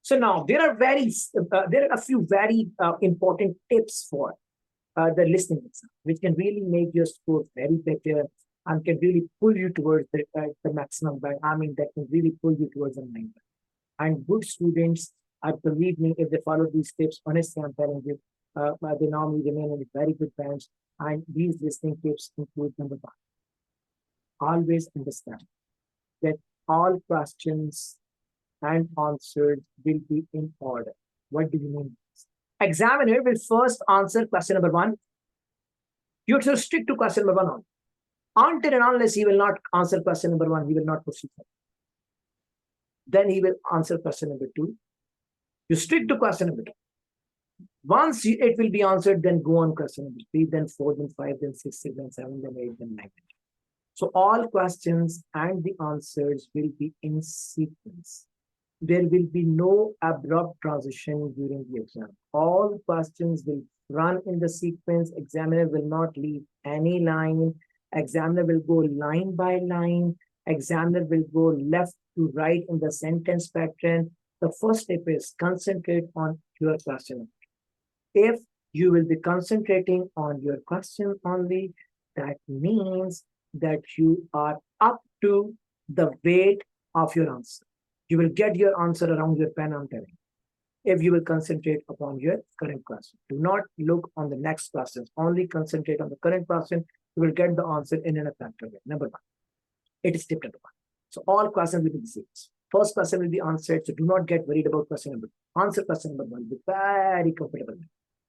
So now there are a few very important tips for the listening exam, which can really make your score very better and can really pull you towards the maximum. I mean, that can really pull you towards the 9. And good students, I believe me, if they follow these tips, honestly, I'm telling you, they normally remain in a very good bench. And these listening tips include number one, always understand that all questions and answers will be in order. What do you mean? Examiner will first answer question number one. You should stick to question number one. Until and unless he will not answer question number one, he will not proceed. Then he will answer question number two. You stick to question number two. Once it will be answered, then go on question number three, then four, then five, then six, then seven, then eight, then nine. So all questions and the answers will be in sequence. There will be no abrupt transition during the exam. All questions will run in the sequence. Examiner will not leave any line. Examiner will go line by line. Examiner will go left to right in the sentence pattern. The first step is concentrate on your question. If you will be concentrating on your question only, that means that you are up to the weight of your answer. You will get your answer around your pen, I'm telling you. If you will concentrate upon your current question. Do not look on the next questions. Only concentrate on the current question. You will get the answer in an effective way. Number one. It is tip number one. So all questions will be the same. First question will be answered. So do not get worried about question number two. Answer question number one. Be very comfortable.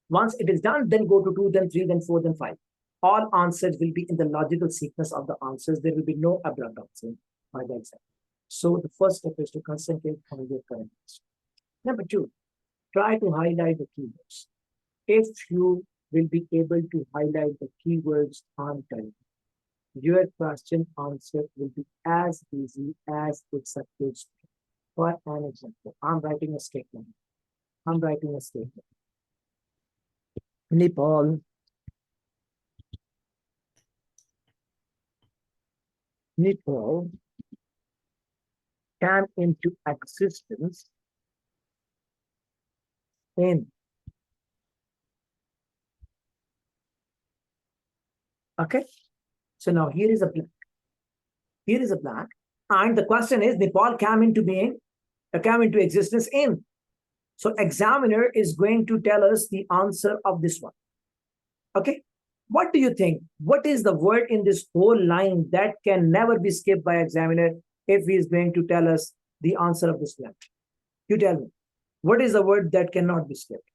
Once it is done, then go to 2, then 3, then 4, then 5. All answers will be in the logical sequence of the answers. There will be no abrupt answer by the exam. So the first step is to concentrate on your current question. Number two, try to highlight the keywords. If you will be able to highlight the keywords on time, your question answer will be as easy as it's supposed to. For an example, I'm writing a statement. Nepal came into existence in okay. So now here is a blank. And the question is Nepal came into existence in. So examiner is going to tell us the answer of this one. Okay. What do you think? What is the word in this whole line that can never be skipped by examiner if he is going to tell us the answer of this blank? You tell me. What is the word that cannot be skipped?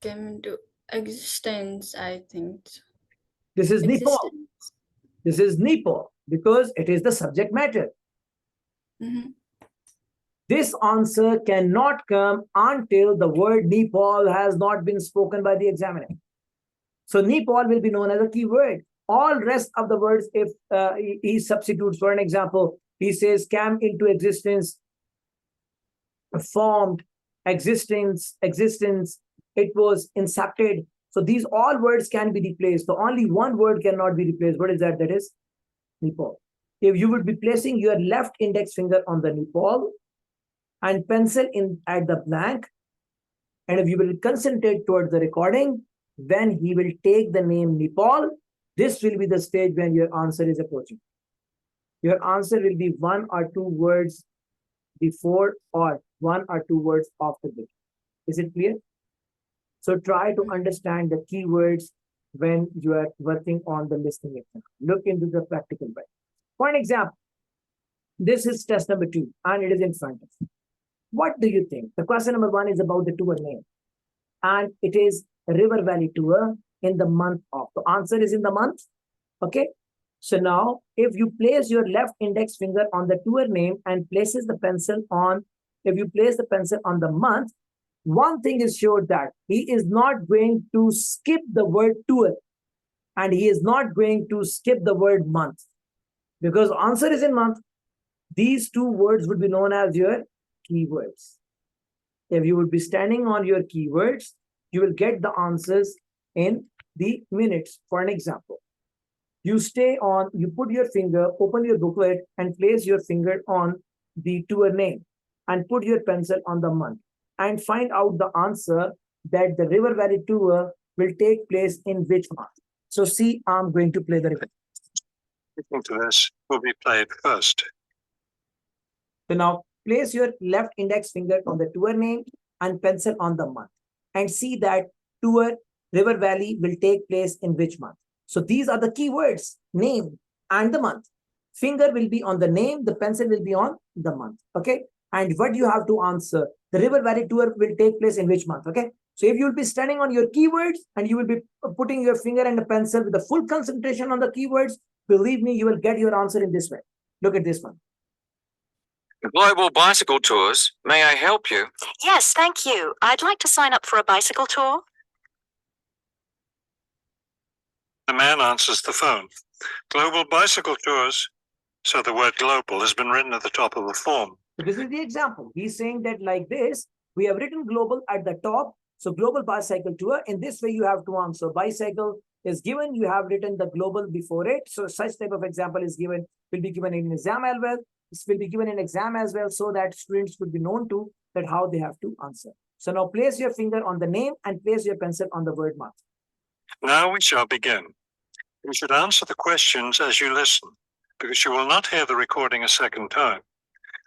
Came into existence, I think. This is Nepal. This is Nepal because it is the subject matter. Mm-hmm. This answer cannot come until the word Nepal has not been spoken by the examiner. So Nepal will be known as a keyword. All rest of the words, if he substitutes, for an example, he says came into existence, formed, existence, it was incepted. So these all words can be replaced. So only one word cannot be replaced. What is that? That is Nepal. If you would be placing your left index finger on the Nepal and pencil in at the blank, and if you will concentrate towards the recording, when he will take the name Nepal, this will be the stage when your answer is approaching. Your answer will be one or two words before or one or two words after this. Is it clear? So try to understand the keywords when you are working on the listening exam. Look into the practical way. For an example, this is test number 2 and it is in front of you. What do you think? The question number 1 is about the tour name and it is River Valley Tour in the month of. The answer is in the month. Okay. So now if you place your left index finger on the tour name and places the pencil on, if you place the pencil on the month, one thing is sure that he is not going to skip the word tour and he is not going to skip the word month because answer is in month. These two words would be known as your keywords. If you would be standing on your keywords, you will get the answers in the minutes. For an example, you put your finger, open your booklet and place your finger on the tour name. and put your pencil on the month and find out the answer that the River Valley tour will take place in which month. So see, I'm going to play the record. Listening to this will be played first. So now place your left index finger on the tour name and pencil on the month and see that tour River Valley will take place in which month. So these are the keywords, name and the month. Finger will be on the name, the pencil will be on the month. Okay. And what you have to answer, the River Valley tour will take place in which month. Okay. So if you will be standing on your keywords and you will be putting your finger and the pencil with the full concentration on the keywords, believe me, you will get your answer in this way. Look at this one. Global Bicycle Tours, may I help you? Yes, thank you. I'd like to sign up for a bicycle tour. The man answers the phone. Global Bicycle Tours. So the word global has been written at the top of the form. So this is the example. He's saying that like this, we have written global at the top. So global bicycle tour. In this way, you have to answer. Bicycle is given. You have written the global before it. So such type of example is given, will be given in exam as well. This will be given in exam as well, so that students could be known to that how they have to answer. So now place your finger on the name and place your pencil on the word month. Now we shall begin. You should answer the questions as you listen, because you will not hear the recording a second time.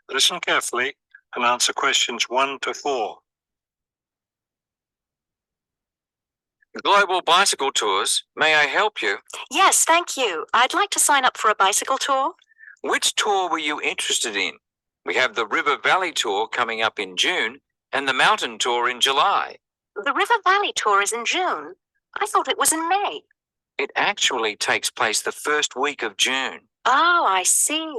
Listen carefully and answer questions 1 to 4. Global Bicycle Tours, may I help you? Yes, thank you. I'd like to sign up for a bicycle tour. Which tour were you interested in? We have the River Valley Tour coming up in June and the Mountain Tour in July. The River Valley tour is in June. I thought it was in May. It actually takes place the first week of June. Oh, I see.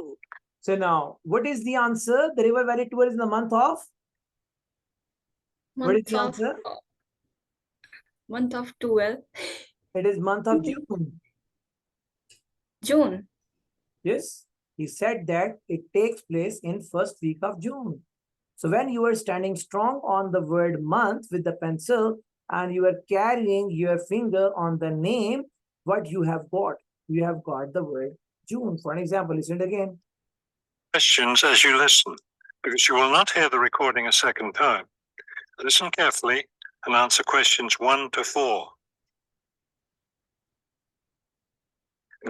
So now, what is the answer? The River Valley tour is in the month of? What is the answer? Month of 12. It is month of June. June. Yes, he said that it takes place in first week of June. So when you are standing strong on the word month with the pencil and you are carrying your finger on the name, what you have got? You have got the word June. For an example, listen again. Questions as you listen, because you will not hear the recording a second time. Listen carefully and answer questions 1 to 4.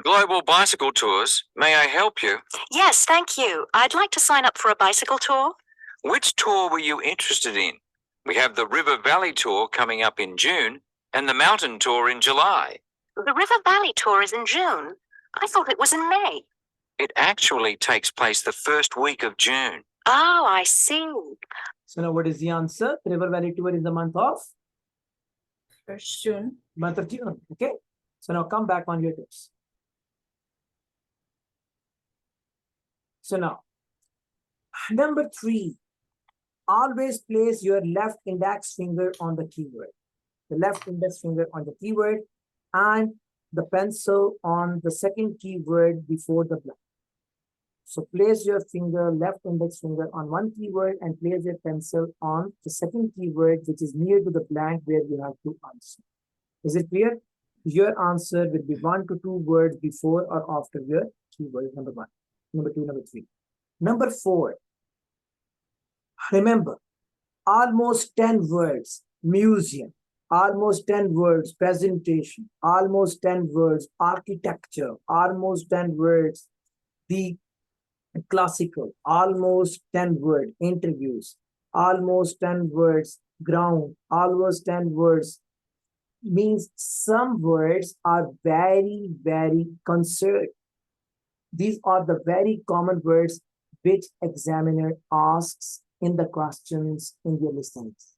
Global Bicycle Tours, may I help you? Yes, thank you. I'd like to sign up for a bicycle tour. Which tour were you interested in? We have the River Valley Tour coming up in June and the Mountain Tour in July. The River Valley tour is in June. I thought it was in May. It actually takes place the first week of June. Oh, I see. So now what is the answer? The River Valley tour is the month of? 1st June. Month of June. Okay. So now come back on your tips. So now, number 3, always place your left index finger on the keyword. The left index finger on the keyword and the pencil on the second keyword before the blank. So place your finger, left index finger on one keyword and place your pencil on the second keyword, which is near to the blank where you have to answer. Is it clear? Your answer will be 1 to 2 words before or after your keyword number 1, number 2, number 3. Number 4, remember, almost 10 words, museum, almost 10 words, presentation, almost 10 words, architecture, almost 10 words, the classical, almost 10 words, interviews, almost 10 words, ground, almost 10 words, means some words are very, very concerned. These are the very common words which examiner asks in the questions in your listens.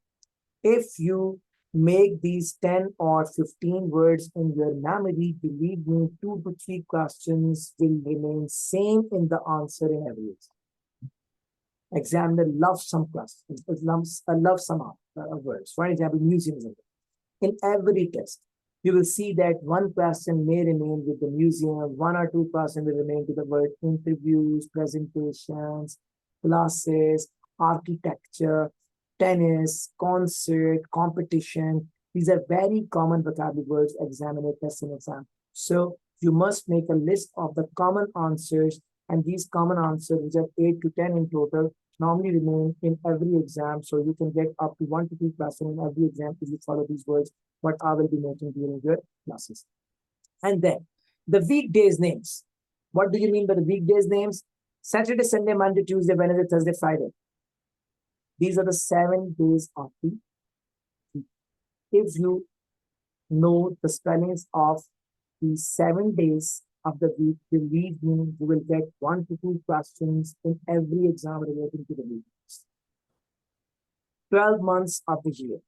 If you make these 10 or 15 words in your memory, believe me, 2 to 3 questions will remain same in the answer in every exam. Examiner loves some questions, loves some words. For example, museums. In every test, you will see that one question may remain with the museum, 1 or 2 questions will remain to the word interviews, presentations, classes, architecture, tennis, concert, competition. These are very common vocabulary words examiner tests in exam. So you must make a list of the common answers And these common answers, which are 8 to 10 in total, normally remain in every exam. So you can get up to 1 to 2 questions in every exam if you follow these words, what I will be making during your classes. And then the weekdays names. What do you mean by the weekdays names? Saturday, Sunday, Monday, Tuesday, Wednesday, Thursday, Friday. These are the 7 days of the week. If you know the spellings of the 7 days of the week, believe me, you will get 1 to 2 questions in every exam relating to the week. 12 months of the year.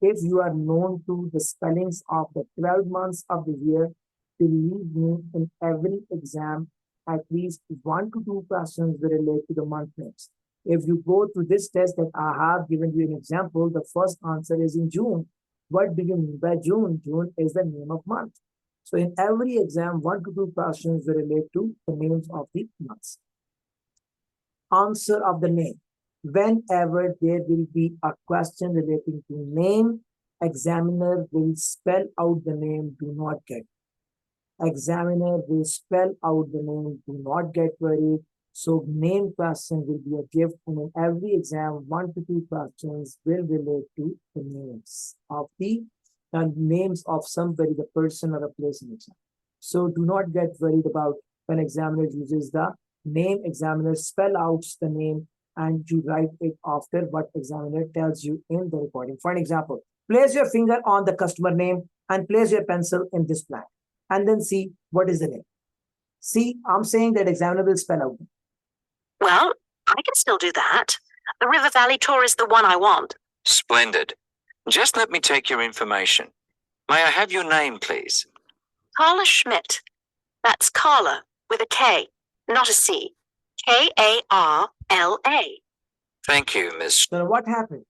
If you are known to the spellings of the 12 months of the year, believe me, in every exam, at least 1 to 2 questions will relate to the month names. If you go to this test that I have given you an example, the first answer is in June. What do you mean by June? June is the name of month. So in every exam, 1 to 2 questions will relate to the names of the months. Answer of the name. Whenever there will be a question relating to name, examiner will spell out the name, do not get. Examiner will spell out the name, do not get worried. So name question will be a gift, and in every exam, 1 to 2 questions will relate to the names of the names of somebody, the person or a place in exam. So do not get worried about when examiner uses the name. Examiner spell out the name and you write it after what examiner tells you in the recording. For an example, place your finger on the customer name and place your pencil in this blank and then see what is the name. See, I'm saying that examiner will spell out. Well, I can still do that. The River Valley tour is the one I want. Splendid. Just let me take your information. May I have your name, please? Carla Schmidt. That's Carla with a K, not a C. Karla. Thank you, Miss. So what happened?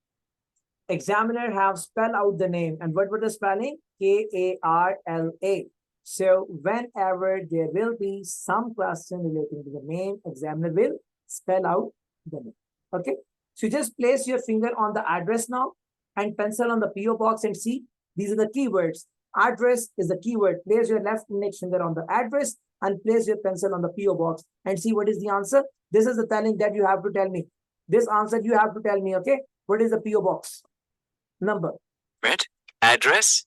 Examiner have spelled out the name, and what was the spelling? Karla. So whenever there will be some question relating to the name, examiner will spell out the name. Okay. So just place your finger on the address now and pencil on the PO box and see, these are the keywords. Address is the keyword. Place your left index finger on the address and place your pencil on the PO box and see what is the answer. This is the telling that you have to tell me. This answer you have to tell me, okay? What is the PO box number? Right. Address?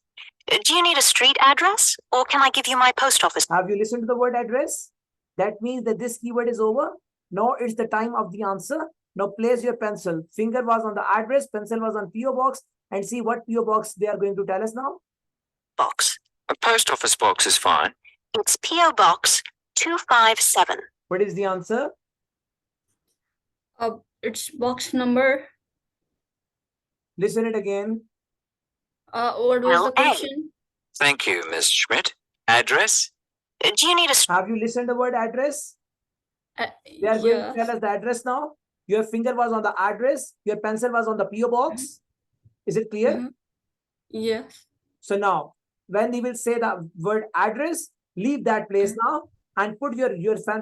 Do you need a street address or can I give you my post office? Have you listened to the word address? That means that this keyword is over. Now it's the time of the answer. Now place your pencil. Finger was on the address, pencil was on PO box, and see what PO box they are going to tell us now. Box. A post office box is fine. It's PO Box 257. What is the answer? It's box number. Listen it again. What was the LA. question? Thank you, Miss Schmidt. Address? Do you need a Have you listened to the word address? They are going to Yeah. tell us the address now. Your finger was on the address. Your pencil was on the PO box. Is it clear? Mhm. Yes. So now, when they will say the word address, leave that place now and put your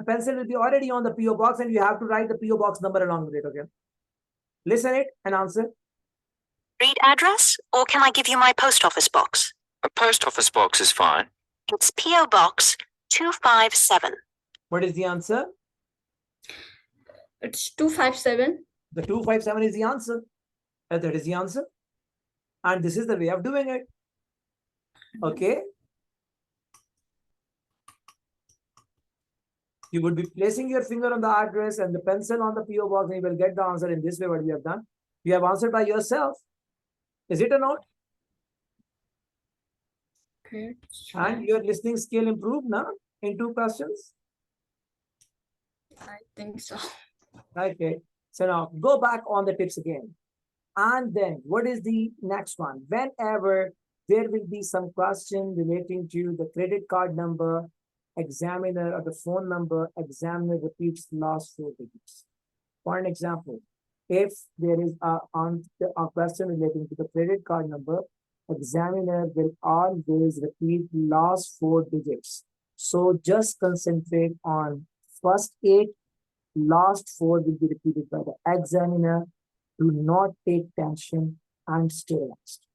pencil will be already on the PO box and you have to write the PO box number along with it, okay? Listen it and answer. street address or can I give you my post office box? A post office box is fine. It's PO Box 257. What is the answer? It's 257. The 257 is the answer. That is the answer. And this is the way of doing it. Okay. You would be placing your finger on the address and the pencil on the PO box and you will get the answer in this way what you have done. You have answered by yourself. Is it or not? Okay. And your listening skill improved now in 2 questions. I think so. Okay. So now go back on the tips again. And then what is the next one? Whenever there will be some question relating to the credit card number, examiner or the phone number, examiner repeats last 4 digits. For an example, if there is a question relating to the credit card number, examiner will always repeat last 4 digits. So just concentrate on first 8, last 4 will be repeated by the examiner. Do not take tension and stay relaxed.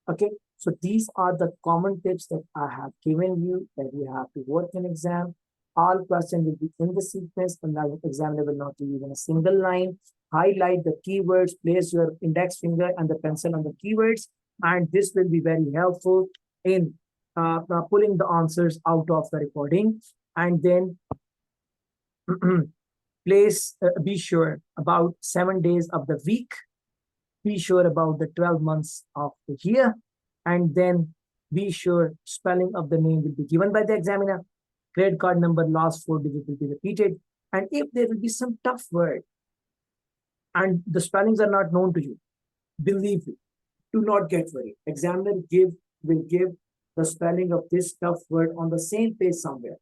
Okay, so these are the common tips that I have given you that you have to work in exam. All questions will be in the sequence, and the examiner will not leave even a single line. Highlight the keywords, place your index finger and the pencil on the keywords, and this will be very helpful in pulling the answers out of the recording. And then be sure about 7 days of the week, be sure about the 12 months of the year, and then be sure spelling of the name will be given by the examiner. Credit card number, last 4 digits will be repeated. And if there will be some tough word and the spellings are not known to you, believe me, do not get worried. Examiner will give the spelling of this tough word on the same page somewhere.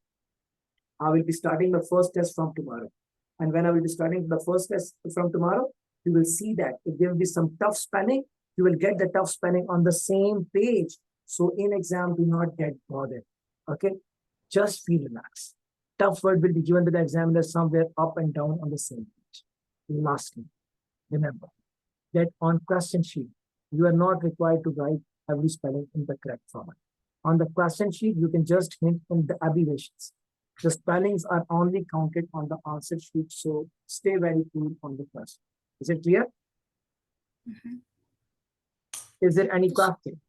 I will be starting the first test from tomorrow. And when I will be starting the first test from tomorrow, you will see that if there will be some tough spelling, you will get the tough spelling on the same page. So in exam, do not get bothered. Okay? Just feel relaxed. Tough word will be given to the examiner somewhere up and down on the same page. Lastly, remember that on question sheet, you are not required to write every spelling in the correct format. On the question sheet, you can just hint in the abbreviations. The spellings are only counted on the answer sheet, so stay very cool on the question. Is it clear? Mhm. Is there any question?